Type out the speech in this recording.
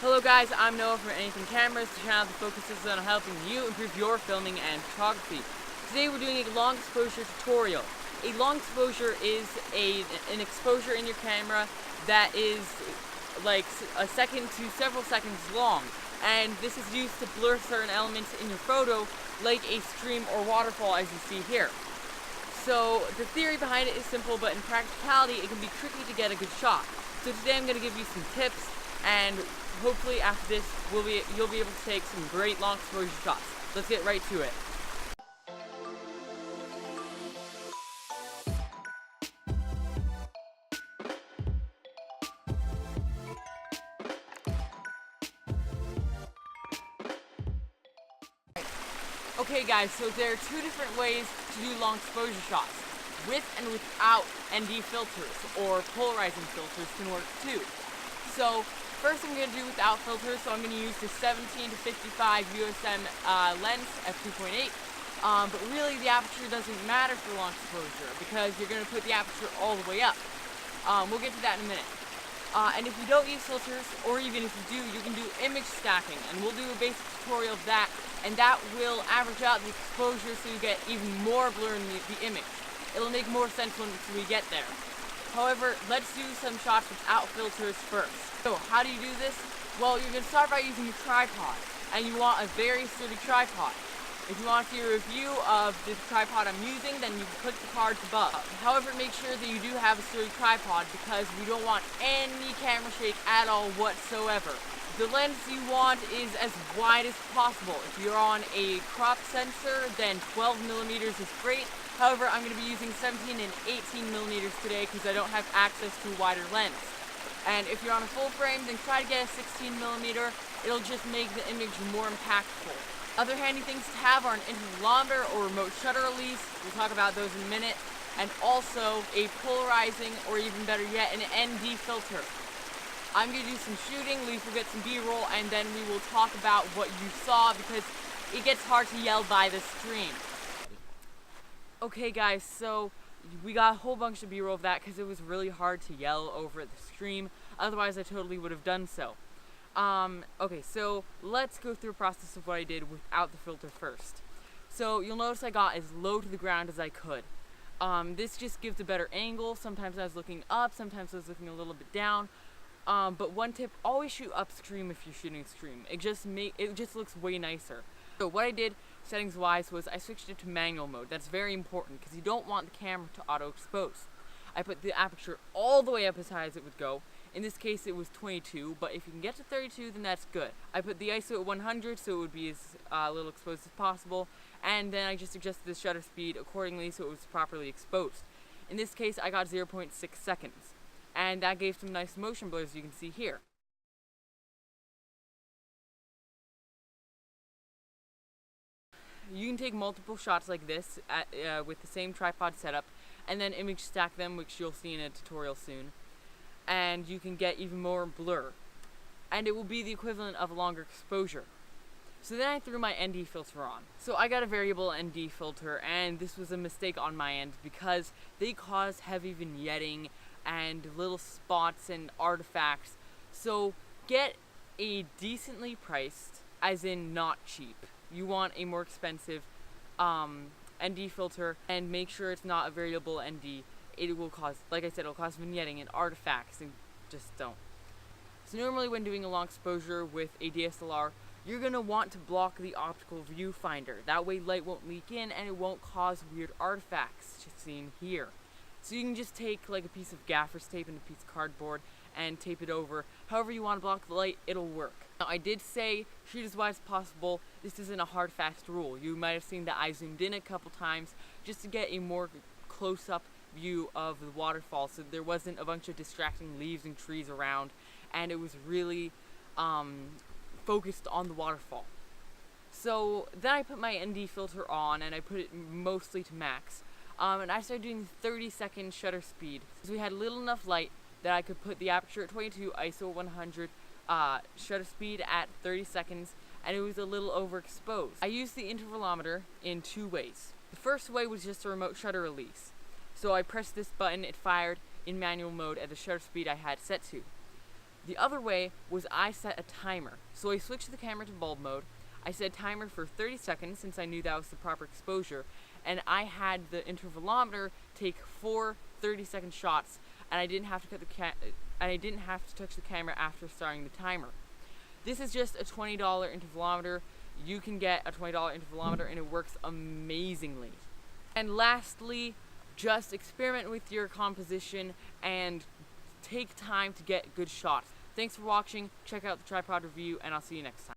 Hello guys, I'm Noah from Anything Cameras, the channel that focuses on helping you improve your filming and photography. Today we're doing a long exposure tutorial. A long exposure is an exposure in your camera that is like a second to several seconds long, and this is used to blur certain elements in your photo like a stream or waterfall as you see here. So the theory behind it is simple, but in practicality it can be tricky to get a good shot. So today I'm going to give you some tips, and hopefully after this you'll be able to take some great long exposure shots. Let's get right to it. Okay guys, so there are two different ways to do long exposure shots. With and without ND filters, or polarizing filters can work too. So first I'm going to do without filters, so I'm going to use the 17 to 55 USM lens f2.8. But really the aperture doesn't matter for long exposure because you're going to put the aperture all the way up. We'll get to that in a minute. And if you don't use filters, or even if you do, you can do image stacking, and we'll do a basic tutorial of that, and that will average out the exposure so you get even more blur in the image. It'll make more sense once we get there. However, let's do some shots without filters first. So how do you do this? Well, you're going to start by using a tripod, and you want a very sturdy tripod. If you want to see a review of the tripod I'm using, then you can click the cards above. However, make sure that you do have a sturdy tripod because we don't want any camera shake at all whatsoever. The lens you want is as wide as possible. If you're on a crop sensor, then 12 millimeters is great. However, I'm going to be using 17 and 18 millimeters today because I don't have access to a wider lens. And if you're on a full frame, then try to get a 16 millimeter. It'll just make the image more impactful. Other handy things to have are an intervalometer or remote shutter release. We'll talk about those in a minute. And also a polarizing, or even better yet, an ND filter. I'm going to do some shooting, Leaf will get some B-roll, and then we will talk about what you saw because it gets hard to yell by the stream. Okay guys, so we got a whole bunch of B-roll of that because it was really hard to yell over the stream. Otherwise I totally would have done so. Okay, so let's go through a process of what I did without the filter first. So you'll notice I got as low to the ground as I could. This just gives a better angle. Sometimes I was looking up, sometimes I was looking a little bit down. But one tip, always shoot upstream if you're shooting stream. It just looks way nicer. So what I did, settings wise, was I switched it to manual mode. That's very important because you don't want the camera to auto expose. I put the aperture all the way up as high as it would go. In this case it was 22, but if you can get to 32 then that's good. I put the ISO at 100 so it would be as little exposed as possible, and then I just adjusted the shutter speed accordingly so it was properly exposed. In this case I got 0.6 seconds, and that gave some nice motion blur as you can see here. You can take multiple shots like this with the same tripod setup and then image stack them, which you'll see in a tutorial soon. And you can get even more blur. And it will be the equivalent of a longer exposure. So then I threw my ND filter on. So I got a variable ND filter, and this was a mistake on my end because they cause heavy vignetting and little spots and artifacts. So get a decently priced, as in not cheap. You want a more expensive ND filter, and make sure it's not a variable ND. It will cause, like I said, it'll cause vignetting and artifacts, and just don't. So normally when doing a long exposure with a DSLR, you're going to want to block the optical viewfinder. That way light won't leak in and it won't cause weird artifacts, just seen here. So you can just take like a piece of gaffer's tape and a piece of cardboard and tape it over. However you want to block the light, it'll work. Now I did say shoot as wide as possible. This isn't a hard fast rule. You might have seen that I zoomed in a couple times just to get a more close-up view of the waterfall, so there wasn't a bunch of distracting leaves and trees around, and it was really focused on the waterfall. So then I put my ND filter on and I put it mostly to max, and I started doing 30-second shutter speed. So we had little enough light that I could put the aperture at 22, ISO 100, shutter speed at 30 seconds, and it was a little overexposed. I used the intervalometer in two ways. The first way was just a remote shutter release. So I pressed this button, it fired in manual mode at the shutter speed I had set to. The other way was I set a timer. So I switched the camera to bulb mode. I set timer for 30 seconds since I knew that was the proper exposure, and I had the intervalometer take 4 30-second shots, and I didn't have to touch the camera after starting the timer. This is just a $20 intervalometer. You can get a $20 intervalometer and it works amazingly. And lastly, just experiment with your composition and take time to get good shots. Thanks for watching. Check out the tripod review, and I'll see you next time.